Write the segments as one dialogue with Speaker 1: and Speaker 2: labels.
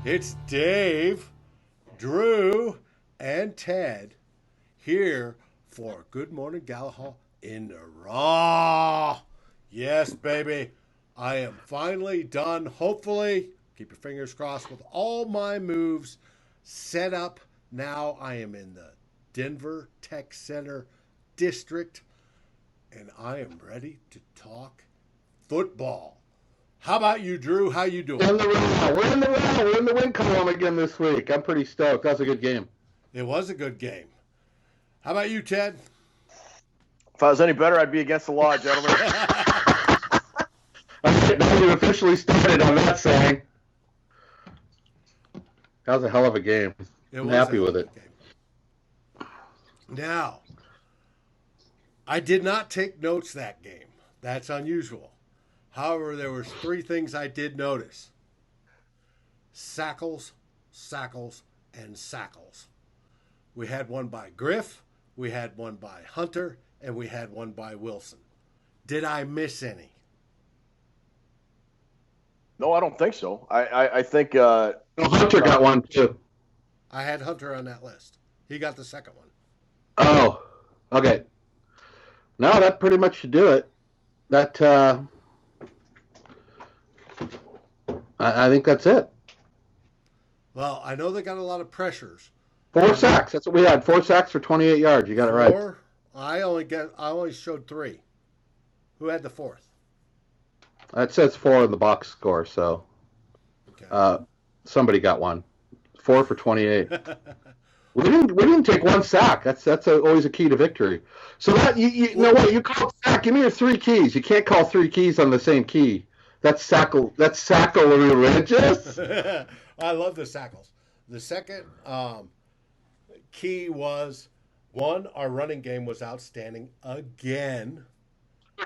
Speaker 1: It's Dave, Drew, and Ted here for Good Morning Galahad in the Raw. Yes, baby. I am finally done, hopefully, keep your fingers crossed, with all my moves set up. Now I am in the Denver Tech Center district, and I am ready to talk football. How about you, Drew? How you doing?
Speaker 2: We're in the Raw. We're in the win column again this week. I'm pretty stoked. That was a good game.
Speaker 1: It was a good game. How about you, Ted?
Speaker 3: If I was any better, I'd be against the law, gentlemen.
Speaker 2: All right, now you officially started on that saying. That was a hell of a game. I'm happy with it.
Speaker 1: Now, I did not take notes that game. That's unusual. However, there were three things I did notice. Sackles, and Sackles. We had one by Griff, we had one by Hunter, and we had one by Wilson. Did I miss any?
Speaker 3: No, I don't think so. I think
Speaker 2: Hunter got one too.
Speaker 1: I had Hunter on that list. He got the second one.
Speaker 2: Oh, okay. No, that pretty much should do it. That I think that's it.
Speaker 1: Well, I know they got a lot of pressures.
Speaker 2: 4 sacks. That's what we had. 4 sacks for 28 yards. You got it right.
Speaker 1: I only showed 3. Who had the fourth?
Speaker 2: It says 4 in the box score, so
Speaker 1: Okay.
Speaker 2: Somebody got one. 4 for 28. We didn't take 1 sack. That's always a key to victory. So that you know what you call sack? Give me your 3 keys. You can't call 3 keys on the same key. That's sacrilegious.
Speaker 1: I love the Sackles. The second key was, 1, our running game was outstanding again.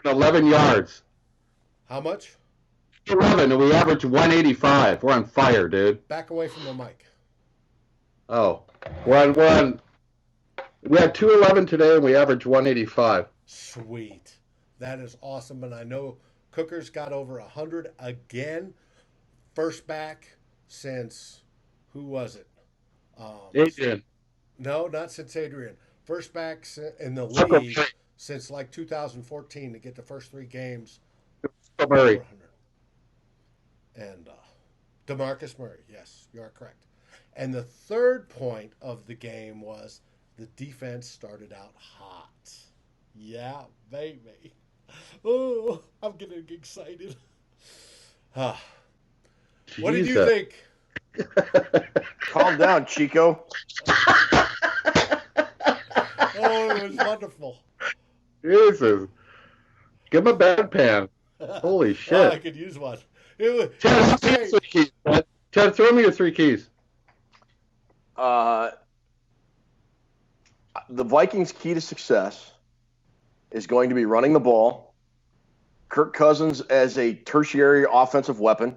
Speaker 2: 11 yards.
Speaker 1: How much?
Speaker 2: 11, and we averaged 185. We're on fire, dude.
Speaker 1: Back away from the mic.
Speaker 2: Oh, we're on. We had 211 today, and we averaged 185.
Speaker 1: Sweet. That is awesome, and I know Cooker's got over 100 again. First back since, who was it?
Speaker 2: Adrian.
Speaker 1: No, not since Adrian. First back in the league since like 2014 to get the first 3 games.
Speaker 2: Murray.
Speaker 1: And DeMarcus Murray. Yes, you are correct. And the third point of the game was the defense started out hot. Yeah, baby. Oh, I'm getting excited. What did you think?
Speaker 3: Calm down, Chico.
Speaker 1: Oh, it was wonderful.
Speaker 2: Jesus. Give him a bedpan. Holy shit.
Speaker 1: Oh, I could use one.
Speaker 2: Ted, throw me your 3 keys.
Speaker 3: The Vikings' key to success is going to be running the ball. Kirk Cousins as a tertiary offensive weapon.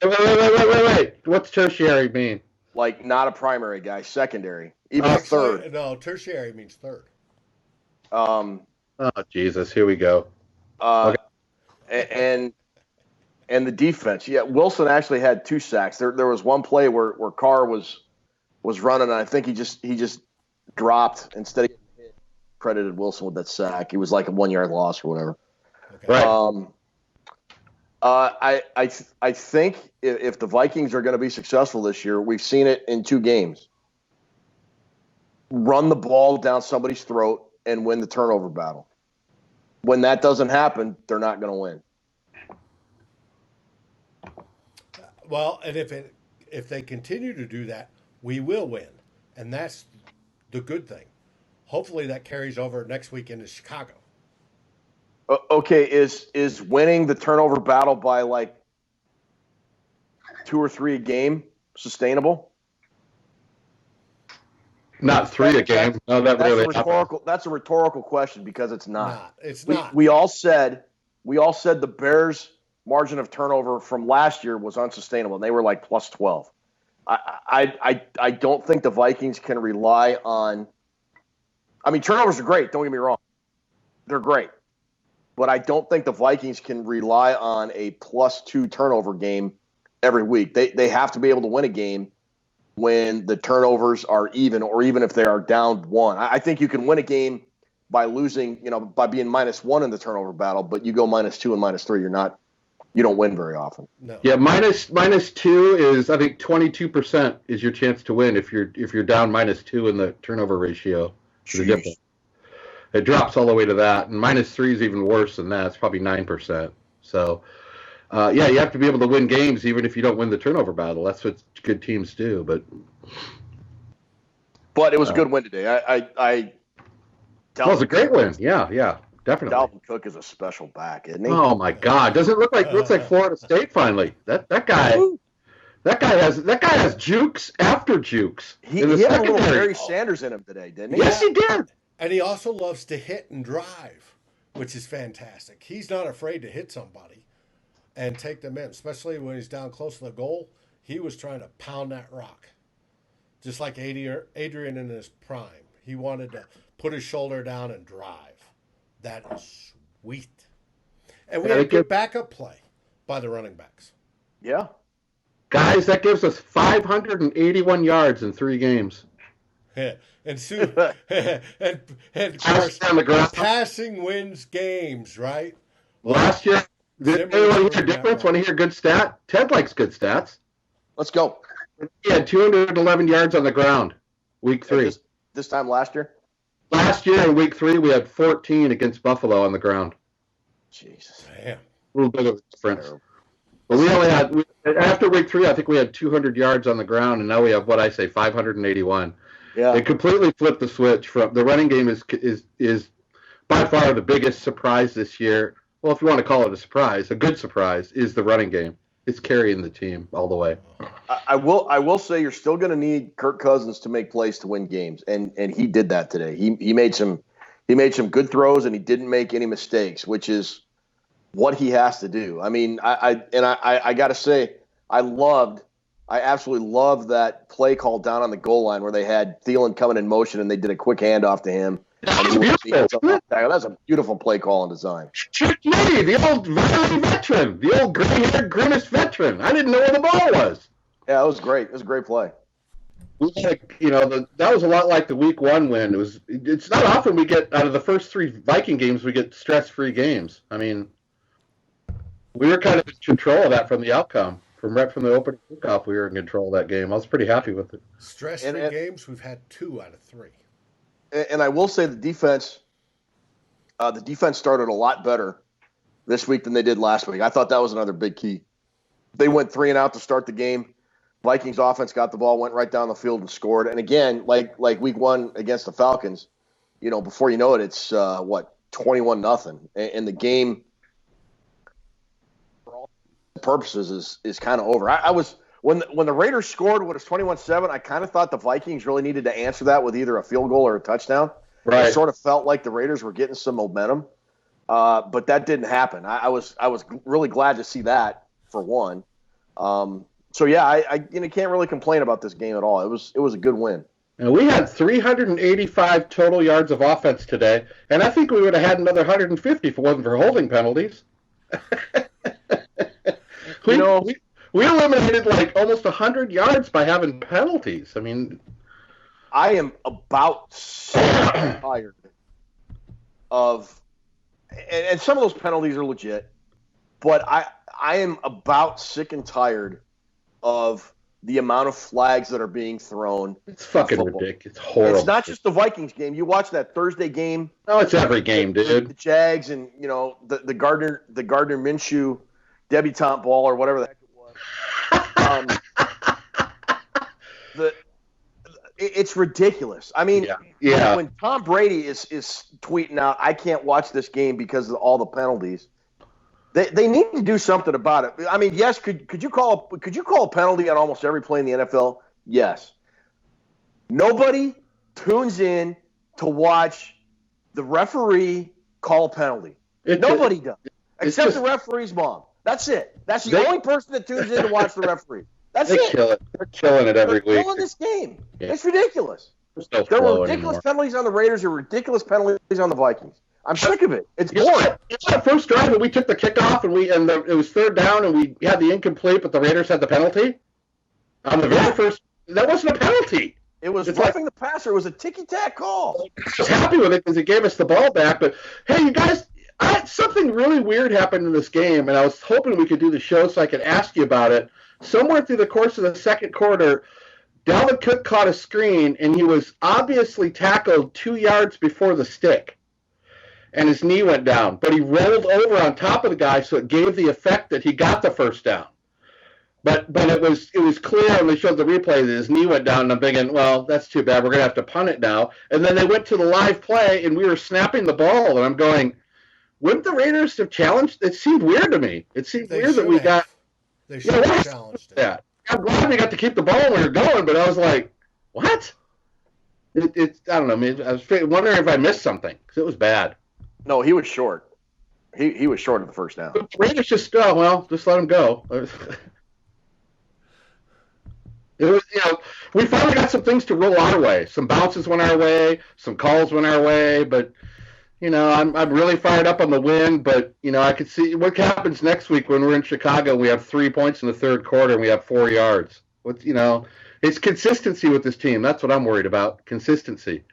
Speaker 2: Wait. What's tertiary mean?
Speaker 3: Like not a primary guy, secondary, even a third.
Speaker 1: No, tertiary means third.
Speaker 2: Oh, Jesus. Here we go.
Speaker 3: Okay. And the defense. Yeah, Wilson actually had 2 sacks. There was one play where Carr was running, and I think he just dropped instead of getting hit. Credited Wilson with that sack. It was like a 1-yard loss or whatever.
Speaker 1: Okay.
Speaker 2: Right.
Speaker 3: I think if the Vikings are going to be successful this year, we've seen it in 2 games. Run the ball down somebody's throat and win the turnover battle. When that doesn't happen, they're not going to win.
Speaker 1: Well, and if they continue to do that, we will win, and that's the good thing. Hopefully, that carries over next week into Chicago.
Speaker 3: Okay, is winning the turnover battle by like 2 or 3 a game sustainable?
Speaker 2: Not 3 a game. No, that
Speaker 3: that's
Speaker 2: really
Speaker 3: a rhetorical. That's a rhetorical question because it's not.
Speaker 1: It's not.
Speaker 3: We all said the Bears' margin of turnover from last year was unsustainable, and they were like plus 12. I don't think the Vikings can rely on. I mean, turnovers are great. Don't get me wrong; they're great, but I don't think the Vikings can rely on a plus 2 turnover game every week. They have to be able to win a game when the turnovers are even, or even if they are down 1. I think you can win a game by losing, by being -1 in the turnover battle, but you go -2 and -3, you don't win very often.
Speaker 1: No.
Speaker 2: Yeah, -2 is, I think 22% is your chance to win if you're down -2 in the turnover ratio. It drops all the way to that, and -3 is even worse than that. It's probably 9%. So, you have to be able to win games even if you don't win the turnover battle. That's what good teams do.
Speaker 3: But it was a good win today.
Speaker 2: It was a great win. Yeah, definitely.
Speaker 3: Dalvin Cook is a special back, isn't he?
Speaker 2: Oh my God! Doesn't it looks like Florida State finally? That guy has jukes after jukes.
Speaker 3: He had a little Barry Sanders in him today, didn't he?
Speaker 2: Yes, he did.
Speaker 1: And he also loves to hit and drive, which is fantastic. He's not afraid to hit somebody and take them in, especially when he's down close to the goal. He was trying to pound that rock, just like Adrian in his prime. He wanted to put his shoulder down and drive. That is sweet. And we had a good backup play by the running backs.
Speaker 3: Yeah.
Speaker 2: Guys, that gives us 581 yards in 3 games.
Speaker 1: Yeah. And of course, passing wins games, right?
Speaker 2: Last year, want to hear a difference? Want to hear a good stat? Ted likes good stats.
Speaker 3: Let's go.
Speaker 2: He had 211 yards on the ground, week 3.
Speaker 3: This time last year?
Speaker 2: Last year in week 3, we had 14 against Buffalo on the ground.
Speaker 3: Jesus.
Speaker 1: Damn.
Speaker 2: A little bit of a difference. But we only had, after week 3, I think we had 200 yards on the ground, and now we have, 581.
Speaker 3: Yeah.
Speaker 2: It completely flipped the switch. From the running game is by far the biggest surprise this year. Well, if you want to call it a surprise, a good surprise is the running game. It's carrying the team all the way.
Speaker 3: I will say you're still going to need Kirk Cousins to make plays to win games, and he did that today. He made some good throws, and he didn't make any mistakes, which is what he has to do. I mean, I got to say, I absolutely loved that play call down on the goal line where they had Thielen coming in motion and they did a quick handoff to him. That's a beautiful play call and design.
Speaker 2: Me, the old veteran, the old gray-haired, grimace veteran. I didn't know where the ball was.
Speaker 3: Yeah, it was great. It was a great play.
Speaker 2: That was a lot like the week 1 win. It's not often we get, out of the first 3 Viking games, we get stress-free games. I mean, we were kind of in control of that from the outcome. Right from the opening kickoff, we were in control of that game. I was pretty happy with it.
Speaker 1: Stress-free games, we've had 2 out of 3.
Speaker 3: And I will say the defense started a lot better this week than they did last week. I thought that was another big key. They went 3 and out to start the game. Vikings offense got the ball, went right down the field and scored. And again, like week 1 against the Falcons, before you know it, it's 21-0, and the game for all purposes is kind of over. I was when the Raiders scored when it was 21-7, I kind of thought the Vikings really needed to answer that with either a field goal or a touchdown.
Speaker 2: Right.
Speaker 3: It sort of felt like the Raiders were getting some momentum, but that didn't happen. I was really glad to see that for one. So yeah, I can't really complain about this game at all. It was a good win.
Speaker 2: And we had 385 total yards of offense today, and I think we would have had another 150 if it wasn't for holding penalties. We eliminated almost 100 yards by having penalties. I mean,
Speaker 3: I am about so tired of, and some of those penalties are legit, but I am about sick and tired of the amount of flags that are being thrown.
Speaker 2: It's fucking ridiculous. It's horrible.
Speaker 3: It's not just the Vikings game. You watch that Thursday game.
Speaker 2: No, it's every game, dude.
Speaker 3: The Jags and the Gardner Minshew debutante ball or whatever the heck it was. It's ridiculous. I mean, when Tom Brady is tweeting out, "I can't watch this game because of all the penalties," they need to do something about it. I mean, yes, could you call a penalty on almost every play in the NFL? Yes. Nobody tunes in to watch the referee call a penalty. Nobody does, except the referee's mom. That's it. That's the only person that tunes in to watch the referee. That's it.
Speaker 2: They're killing it every week.
Speaker 3: They're killing this game. Yeah. It's ridiculous.
Speaker 2: There
Speaker 3: were ridiculous penalties on the Raiders. There were ridiculous penalties on the Vikings. I'm sick of it. It's boring.
Speaker 2: It's the first drive that we took the kickoff and it was third down and we had the incomplete, but the Raiders had the penalty. On the very first, that wasn't a penalty.
Speaker 3: It was roughing the passer. It was a ticky-tack call.
Speaker 2: I was happy with it because it gave us the ball back. But, hey, you guys, something really weird happened in this game, and I was hoping we could do the show so I could ask you about it. Somewhere through the course of the second quarter, Dalvin Cook caught a screen, and he was obviously tackled 2 yards before the stick, and his knee went down. But he rolled over on top of the guy, so it gave the effect that he got the first down. But it was clear when they showed the replay that his knee went down, and I'm thinking, well, that's too bad. We're going to have to punt it now. And then they went to the live play, and we were snapping the ball, and I'm going, wouldn't the Raiders have challenged? It seemed weird to me. It seemed weird that we got –
Speaker 1: They should have challenged it.
Speaker 2: That. I'm glad we got to keep the ball when we were going, but I was like, what? I don't know. I mean, I was wondering if I missed something because it was bad.
Speaker 3: No, he was short. He was short of the first down.
Speaker 2: But the Raiders just let him go. It was, we finally got some things to roll our way. Some bounces went our way, some calls went our way, but I'm really fired up on the win. But I could see what happens next week when we're in Chicago. We have 3 points in the third quarter and we have 4 yards. It's consistency with this team. That's what I'm worried about. Consistency.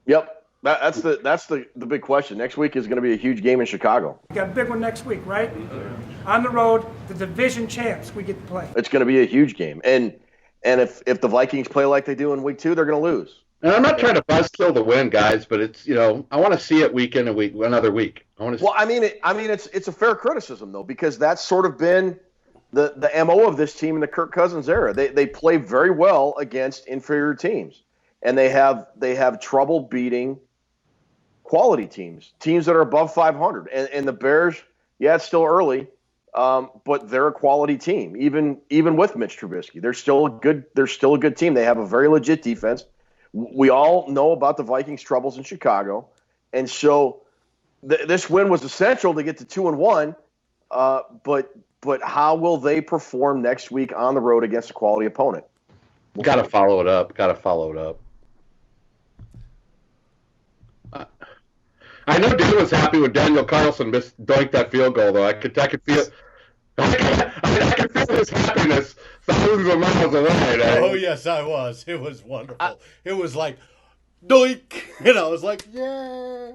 Speaker 3: Yep. That's the big question. Next week is going to be a huge game in Chicago.
Speaker 4: We got a big one next week, right? On the road, the division champs we get to play.
Speaker 3: It's going to be a huge game. And if the Vikings play like they do in week 2, they're going to lose.
Speaker 2: And I'm not trying to buzzkill the win, guys, but it's I want to see it week in and week another week.
Speaker 3: It's a fair criticism though, because that's sort of been the MO of this team in the Kirk Cousins era. They play very well against inferior teams, and they have trouble beating quality teams that are above 500. And the Bears, it's still early, but they're a quality team. Even with Mitch Trubisky, they're still a good team. They have a very legit defense. We all know about the Vikings' troubles in Chicago, and so this win was essential to get to 2-1. But how will they perform next week on the road against a quality opponent?
Speaker 2: Got to follow it up. I know Dan was happy when Danielle Carlson doinked that field goal, though. I could feel. I could feel his happiness thousands of miles away.
Speaker 1: Oh, yes, I was. It was wonderful. It was like, doink. I was like, yeah.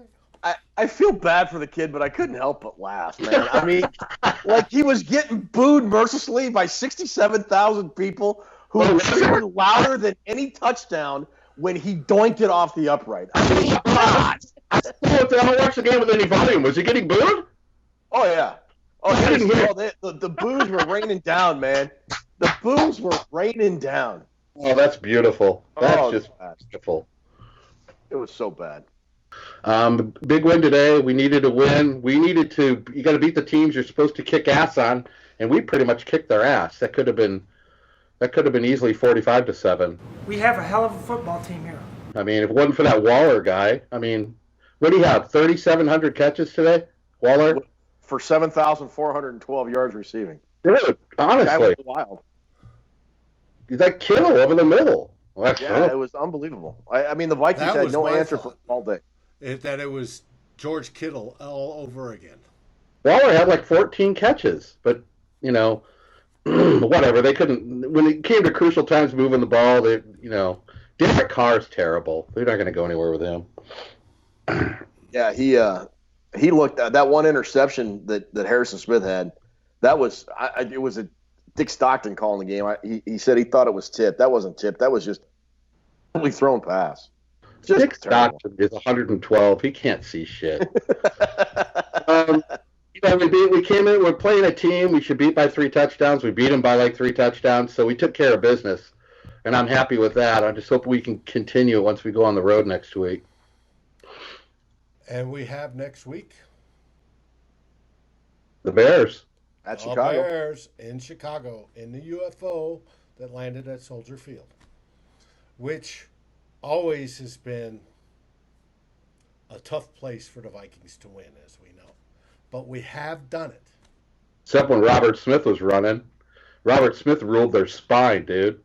Speaker 3: I feel bad for the kid, but I couldn't help but laugh, man. I mean, like he was getting booed mercilessly by 67,000 people who were cheering louder than any touchdown when he doinked it off the upright. I mean, God.
Speaker 2: I don't watch the game with any volume. Was he getting booed?
Speaker 3: Oh, yeah. The boos were raining down, man. The boos were raining down.
Speaker 2: Oh, that's beautiful. That's just beautiful.
Speaker 3: It was so bad.
Speaker 2: Big win today. We needed a win. You got to beat the teams you're supposed to kick ass on, and we pretty much kicked their ass. That could have been easily 45-7.
Speaker 4: We have a hell of a football team here.
Speaker 2: I mean, if it wasn't for that Waller guy, what do you have? 3,700 catches today, Waller?
Speaker 3: For 7,412 yards receiving.
Speaker 2: Dude, honestly.
Speaker 3: That was wild.
Speaker 2: He's like Kittle over the middle.
Speaker 3: It was unbelievable. The Vikings had no answer for all day.
Speaker 1: That it was George Kittle all over again.
Speaker 2: Waller had like 14 catches, but, whatever. They couldn't, when it came to crucial times moving the ball, Derek Carr is terrible. They're not going to go anywhere with him.
Speaker 3: Yeah, he looked at that one interception that Harrison Smith had. That was it was a Dick Stockton calling the game. He said he thought it was tipped. That wasn't tipped. That was just totally thrown pass. Just
Speaker 2: Dick
Speaker 3: terrible.
Speaker 2: Stockton is 112. He can't see shit. We came in. We're playing a team. We should beat by 3 touchdowns. We beat them by like 3 touchdowns. So we took care of business, and I'm happy with that. I just hope we can continue it once we go on the road next week.
Speaker 1: And we have next week
Speaker 2: the Bears.
Speaker 3: At Chicago.
Speaker 1: Bears in Chicago in the UFO that landed at Soldier Field, which always has been a tough place for the Vikings to win, as we know. But we have done it.
Speaker 2: Except when Robert Smith was running. Robert Smith ruled their spine, dude.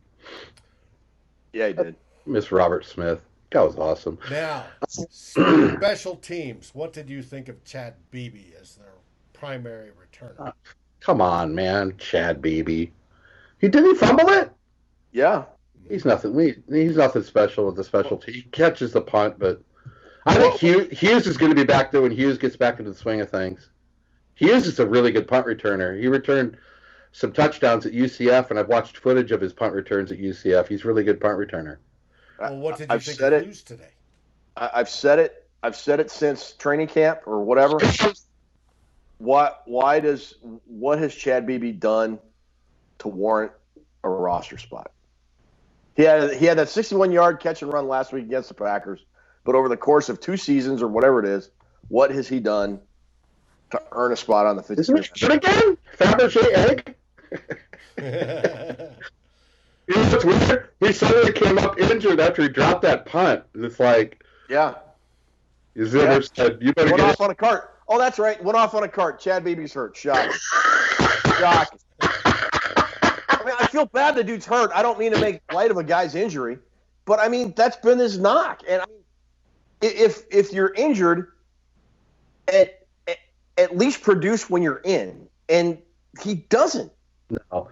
Speaker 3: Yeah, he did.
Speaker 2: Miss Robert Smith. That was awesome.
Speaker 1: Now, special teams. What did you think of Chad Beebe as their primary returner?
Speaker 2: Come on, man. Chad Beebe. Didn't he fumble it?
Speaker 3: Yeah.
Speaker 2: He's nothing. He's nothing special with the special team. He catches the punt, but I think Hughes is going to be back there when Hughes gets back into the swing of things. Hughes is a really good punt returner. He returned some touchdowns at UCF, and I've watched footage of his punt returns at UCF. He's a really good punt returner.
Speaker 1: Well, what did you think of Hughes today?
Speaker 3: I've said it. I've said it since training camp or whatever. What has Chad Beebe done to warrant a roster spot? He had that 61-yard catch and run last week against the Packers, but over the course of 2 seasons or whatever it is, what has he done to earn a spot on the 50?
Speaker 2: Isn't it good again? Fabergé egg? You know what's weird? He suddenly came up injured after he dropped that punt. It's like,
Speaker 3: yeah.
Speaker 2: You said, you better
Speaker 3: Went
Speaker 2: get
Speaker 3: off on a cart. Oh, that's right. Went off on a cart. Chad Beebe's hurt. Shock. I mean, I feel bad the dude's hurt. I don't mean to make light of a guy's injury, but I mean that's been his knock. And I mean, if you're injured, at least produce when you're in, and he doesn't.
Speaker 2: No.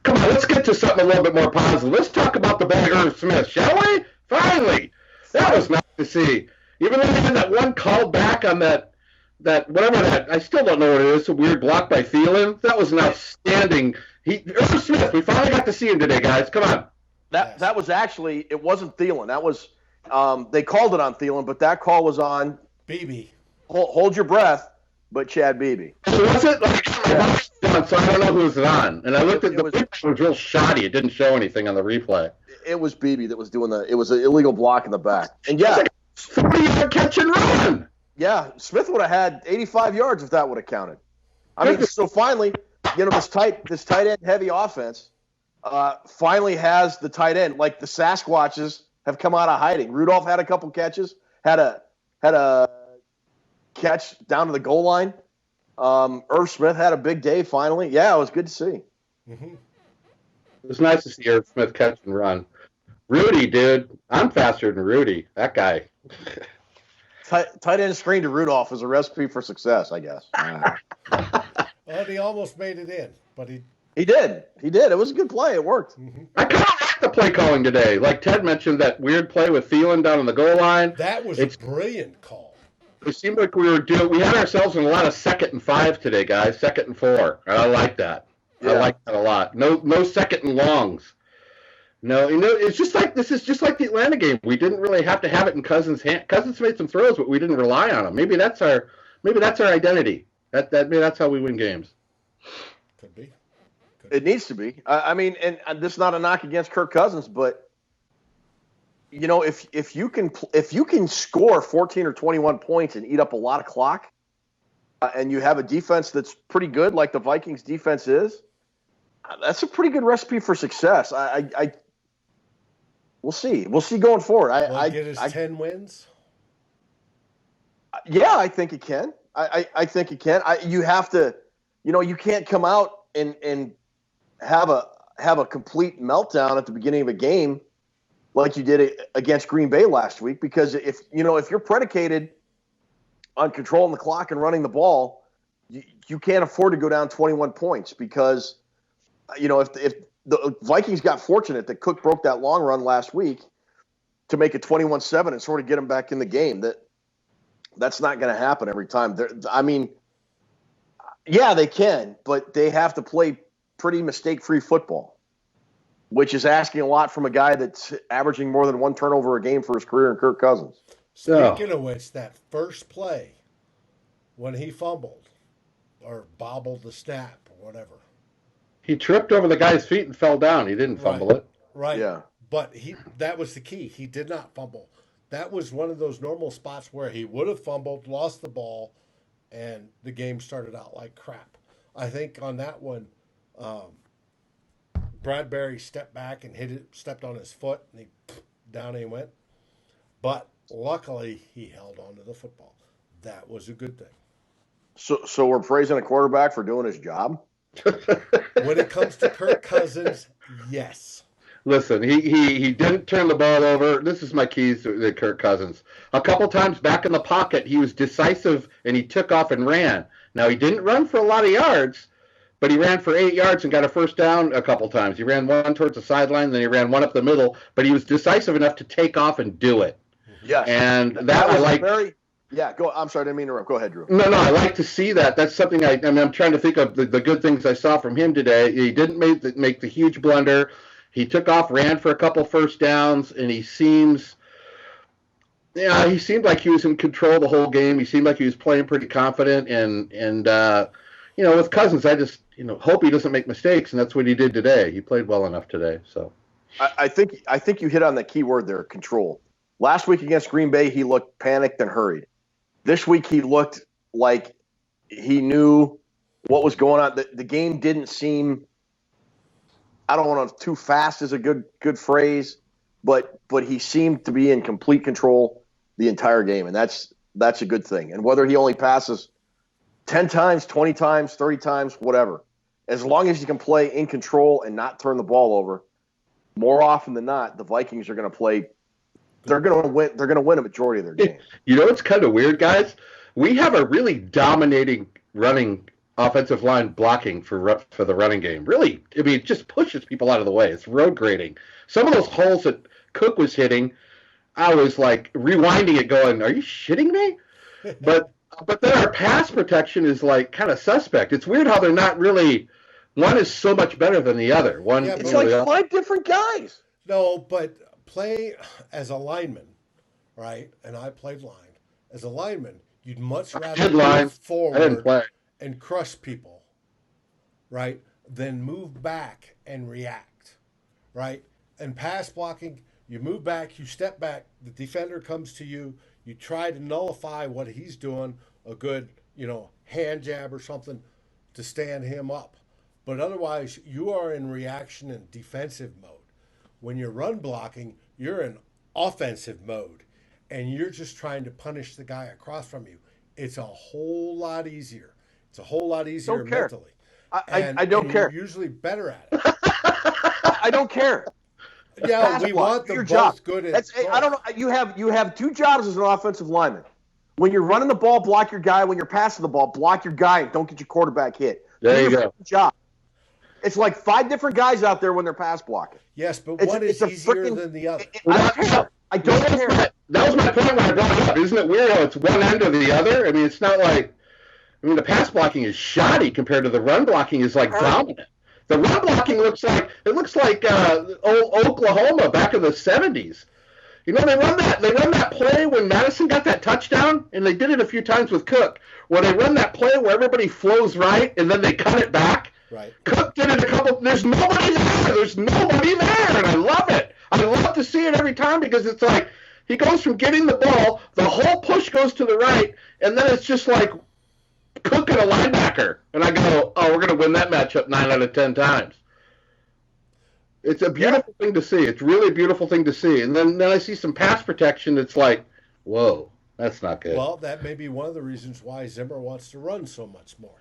Speaker 2: Come on, let's get to something a little bit more positive. Let's talk about the boy Irv Smith, shall we? Finally, that was nice to see. Even though he had that one call back on that whatever that, I still don't know what it is, a weird block by Thielen. That was an outstanding. Irv Smith, we finally got to see him today, guys. Come on.
Speaker 3: That was actually, it wasn't Thielen. That was, they called it on Thielen, but that call was on
Speaker 1: Beebe.
Speaker 3: Hold your breath, but Chad Beebe.
Speaker 2: Was it? So I don't know who was it on. And I looked at the replay. It was real shoddy. It didn't show anything on the replay.
Speaker 3: It was Beebe that was doing it was an illegal block in the back. And yeah.
Speaker 2: Like 40-yard catch and run.
Speaker 3: Yeah, Smith would have had 85 yards if that would have counted. I mean, so finally, this tight end heavy offense finally has the tight end. Like the Sasquatches have come out of hiding. Rudolph had a couple catches, had a catch down to the goal line. Irv Smith had a big day finally. Yeah, it was good to see.
Speaker 2: Mm-hmm. It was nice to see Irv Smith catch and run. Rudy, dude, I'm faster than Rudy. That guy.
Speaker 3: Tight end screen to Rudolph is a recipe for success, I guess.
Speaker 1: Well, he almost made it in, but he
Speaker 3: did. It was a good play. It worked.
Speaker 1: Mm-hmm.
Speaker 2: I kind of like the play calling today. Like Ted mentioned, that weird play with Thielen down on the goal line.
Speaker 1: That was a brilliant call.
Speaker 2: It seemed like we had ourselves in a lot of 2nd and 5 today, guys. 2nd and 4. I like that. Yeah. I like that a lot. No 2nd and longs. No, it's just like this is just like the Atlanta game. We didn't really have to have it in Cousins' hand. Cousins made some throws, but we didn't rely on him. Maybe that's our identity. Maybe that's how we win games.
Speaker 1: Could be.
Speaker 3: It needs to be. I mean, and this is not a knock against Kirk Cousins, but if you can score 14 or 21 points and eat up a lot of clock, and you have a defense that's pretty good, like the Vikings defense is, that's a pretty good recipe for success. We'll see. We'll see going forward.
Speaker 1: Get us 10 wins?
Speaker 3: Yeah, I think it can. I think it can. You have to, you can't come out and have a complete meltdown at the beginning of a game like you did against Green Bay last week, because if you're predicated on controlling the clock and running the ball, you can't afford to go down 21 points because, if the Vikings got fortunate that Cook broke that long run last week to make it 21-7 and sort of get them back in the game, that's not going to happen every time. Yeah, they can, but they have to play pretty mistake-free football, which is asking a lot from a guy that's averaging more than 1 turnover a game for his career in Kirk Cousins.
Speaker 1: Speaking of which, that first play when he fumbled or bobbled the snap or whatever.
Speaker 2: He tripped over the guy's feet and fell down. He didn't fumble it.
Speaker 1: Right.
Speaker 3: Yeah.
Speaker 1: But that was the key. He did not fumble. That was one of those normal spots where he would have fumbled, lost the ball, and the game started out like crap. I think on that one, Bradbury stepped back and stepped on his foot, and down he went. But luckily, he held on to the football. That was a good thing.
Speaker 3: So we're praising a quarterback for doing his job?
Speaker 1: When it comes to Kirk Cousins, yes.
Speaker 2: Listen, he didn't turn the ball over. This is my keys to Kirk Cousins. A couple times back in the pocket, he was decisive and he took off and ran. Now, he didn't run for a lot of yards, but he ran for 8 yards and got a first down a couple times. He ran one towards the sideline, then he ran one up the middle, but he was decisive enough to take off and do it.
Speaker 3: Yes.
Speaker 2: And that I like.
Speaker 3: Yeah, go. I'm sorry, I didn't mean to interrupt. Go ahead, Drew.
Speaker 2: No, I like to see that. That's something I'm trying to think of the good things I saw from him today. He didn't make the huge blunder. He took off, ran for a couple first downs, and he seemed like he was in control the whole game. He seemed like he was playing pretty confident, and with Cousins, I just hope he doesn't make mistakes, and that's what he did today. He played well enough today. So,
Speaker 3: I think you hit on the key word there, control. Last week against Green Bay, he looked panicked and hurried. This week, he looked like he knew what was going on. The game didn't seem. I don't want to too fast is a good phrase, but he seemed to be in complete control the entire game, and that's a good thing. And whether he only passes 10 times, 20 times, 30 times, whatever, as long as he can play in control and not turn the ball over, more often than not, the Vikings are going to play. They're going to win. They're going to win a majority of their games.
Speaker 2: It's kind of weird, guys. We have a really dominating running offensive line blocking for the running game. Really, it just pushes people out of the way. It's road grading. Some of those holes that Cook was hitting, I was like rewinding it going, are you shitting me? But then our pass protection is like kind of suspect. It's weird how they're not really, one is so much better than the other.
Speaker 3: It's like 5 different guys.
Speaker 1: No, but play as a lineman, right? And I played line. As a lineman, you'd much rather move forward and crush people, right, than move back and react, right? And pass blocking, you move back, you step back, the defender comes to you, you try to nullify what he's doing, a good, hand jab or something to stand him up. But otherwise, you are in reaction and defensive mode. When you're run blocking, you're in offensive mode, and you're just trying to punish the guy across from you. It's a whole lot easier. It's a whole lot easier mentally.
Speaker 3: I don't care.
Speaker 1: You're usually better at it.
Speaker 3: I don't care.
Speaker 1: Yeah, we want them both good at both.
Speaker 3: I don't know. You have two jobs as an offensive lineman. When you're running the ball, block your guy. When you're passing the ball, block your guy and don't get your quarterback hit.
Speaker 2: There you go.
Speaker 3: Job. It's like 5 different guys out there when they're pass blocking.
Speaker 1: Yes, but one is easier than the other.
Speaker 3: I don't care.
Speaker 2: That was my point when I brought it up. Isn't it weird how it's one end or the other? I mean, it's not like the pass blocking is shoddy compared to the run blocking is like dominant. The run blocking looks like old Oklahoma back in the 70s. They run that play when Madison got that touchdown, and they did it a few times with Cook, where they run that play where everybody flows right and then they cut it back.
Speaker 1: Right.
Speaker 2: Cook did it a couple. There's nobody there, and I love it. I love to see it every time because it's like he goes from getting the ball, the whole push goes to the right, and then it's just like Cook and a linebacker, and I go, oh, we're going to win that matchup 9 out of 10 times. It's a beautiful thing to see. It's really a beautiful thing to see. And then I see some pass protection that's like, whoa, that's not good.
Speaker 1: Well, that may be one of the reasons why Zimmer wants to run so much more.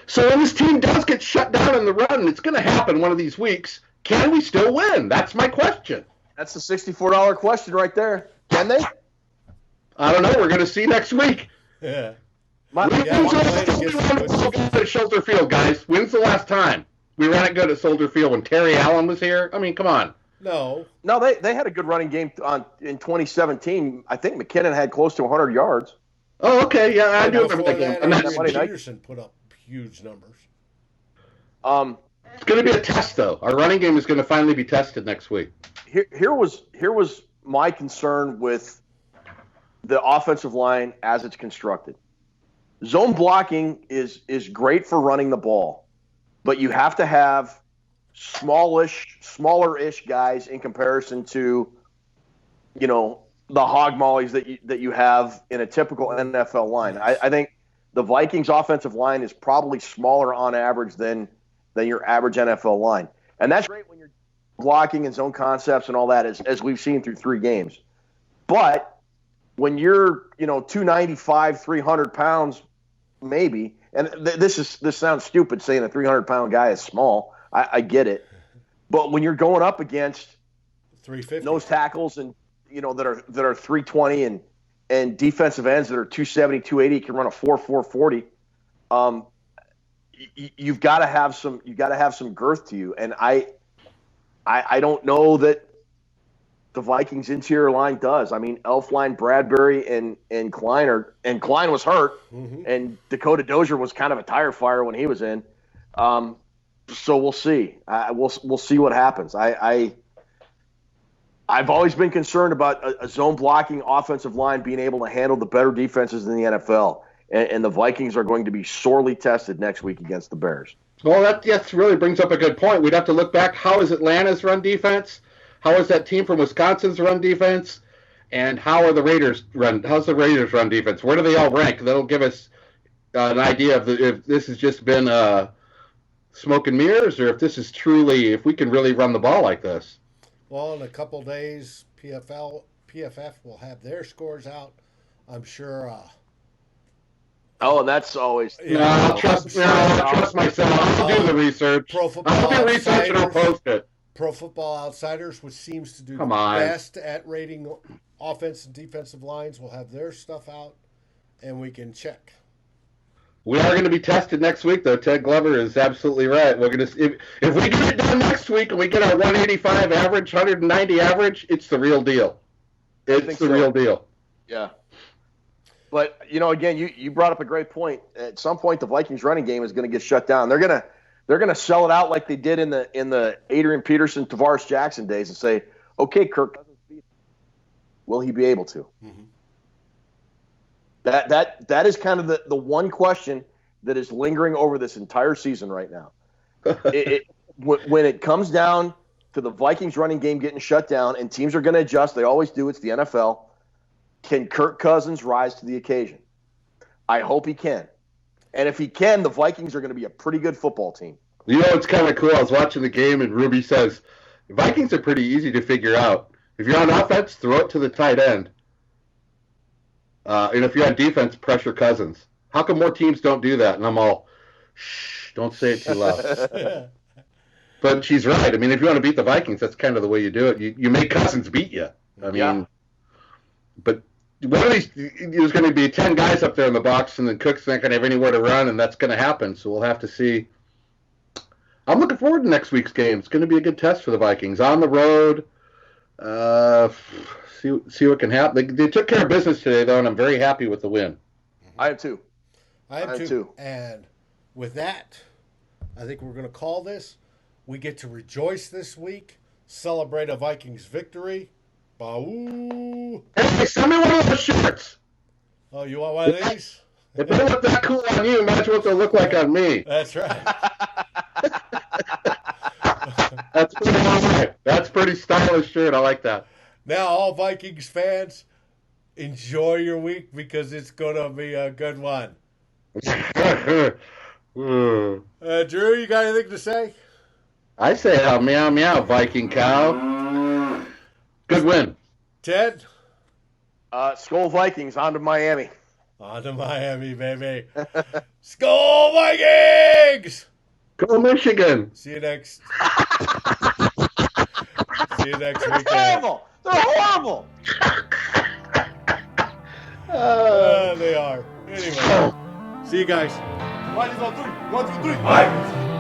Speaker 2: So when this team does get shut down in the run, and it's going to happen one of these weeks, can we still win? That's my question.
Speaker 3: That's the $64 question right there. Can they?
Speaker 2: I don't know. We're going to see next week.
Speaker 1: Yeah.
Speaker 2: When's at Soldier Field, guys? When's the last time we ran it good at Soldier Field when Terry Allen was here? I mean, come on.
Speaker 1: No,
Speaker 3: they had a good running game in 2017. I think McKinnon had close to 100 yards.
Speaker 2: Oh, okay. Yeah, I do remember that game.
Speaker 1: And Peterson put up huge numbers.
Speaker 2: It's going to be a test, though. Our running game is going to finally be tested next week.
Speaker 3: Here was my concern with the offensive line as it's constructed. Zone blocking is great for running the ball, but you have to have smaller-ish guys in comparison to, the hog mollies that you have in a typical NFL line. I think the Vikings offensive line is probably smaller on average than your average NFL line. And that's great when you're blocking and zone concepts and all that, as we've seen through 3 games. But when you're, 295, 300 pounds, maybe, and this sounds stupid saying a 300-pound guy is small. I get it. But when you're going up against
Speaker 1: 350
Speaker 3: nose tackles and, that are 320 and defensive ends that are 270, 280, can run a 4.40, you've got to have some girth to you. And I don't know that the Vikings interior line does. I mean, Elflein, Bradbury, and Klein Klein was hurt, and Dakota Dozier was kind of a tire fire when he was in. So we'll see. We'll see what happens. I've always been concerned about a zone blocking offensive line being able to handle the better defenses in the NFL, and the Vikings are going to be sorely tested next week against the Bears.
Speaker 2: Well, that really brings up a good point. We'd have to look back. How is Atlanta's run defense? How is that team from Wisconsin's run defense? And how are the Raiders run? How's the Raiders run defense? Where do they all rank? That'll give us an idea of if this has just been smoke and mirrors, or if this is truly, if we can really run the ball like this.
Speaker 1: Well, in a couple of days, PFF will have their scores out. I'm sure.
Speaker 3: And that's always.
Speaker 2: I'll trust myself. I'll do the research. I'll do research and I'll post it.
Speaker 1: Pro Football Outsiders, which seems to do
Speaker 2: the
Speaker 1: best at rating offense and defensive lines, will have their stuff out, and we can check.
Speaker 2: We are going to be tested next week, though. Ted Glover is absolutely right. We're going to if we get it done next week and we get our 185 average, 190 average, it's the real deal. It's the real deal.
Speaker 3: Yeah. But again, you brought up a great point. At some point, the Vikings running game is going to get shut down. They're going to sell it out like they did in the Adrian Peterson, Tavares Jackson days and say, okay, Kirk Cousins, will he be able to?
Speaker 1: Mm-hmm.
Speaker 3: That is kind of the one question that is lingering over this entire season right now. When it comes down to the Vikings running game getting shut down and teams are going to adjust, they always do, it's the NFL, can Kirk Cousins rise to the occasion? I hope he can. And if he can, the Vikings are going to be a pretty good football team.
Speaker 2: It's kind of cool. I was watching the game, and Ruby says, the Vikings are pretty easy to figure out. If you're on offense, throw it to the tight end. And if you're on defense, pressure Cousins. How come more teams don't do that? And I'm all, shh, don't say it too loud. But she's right. I mean, if you want to beat the Vikings, that's kind of the way you do it. You make Cousins beat you. I mean, but one of these, there's going to be 10 guys up there in the box, and then Cook's not going to have anywhere to run, and that's going to happen. So we'll have to see. I'm looking forward to next week's game. It's going to be a good test for the Vikings. On the road, see what can happen. They took care of business today, though, and I'm very happy with the win.
Speaker 3: I am too.
Speaker 1: I am too. And with that, I think we're going to call this. We get to rejoice this week, celebrate a Vikings victory. Boo!
Speaker 2: Hey, send me one of those shirts.
Speaker 1: Oh, you want one of these?
Speaker 2: If they look that cool on you, imagine what they'll look like on me.
Speaker 1: That's right.
Speaker 2: That's pretty stylish shirt. I like that.
Speaker 1: Now, all Vikings fans, enjoy your week because it's going to be a good one. Drew, you got anything to say?
Speaker 2: I say meow meow, Viking cow. Good win.
Speaker 1: Ted?
Speaker 3: Skol Vikings, on to Miami.
Speaker 1: On to Miami, baby. Skol Vikings!
Speaker 2: Go Michigan.
Speaker 1: See you next weekend.
Speaker 3: Horrible. They're horrible.
Speaker 1: They are. Anyway, see you guys.
Speaker 5: 1, 2, 3. 1, 2, 3. Vikings.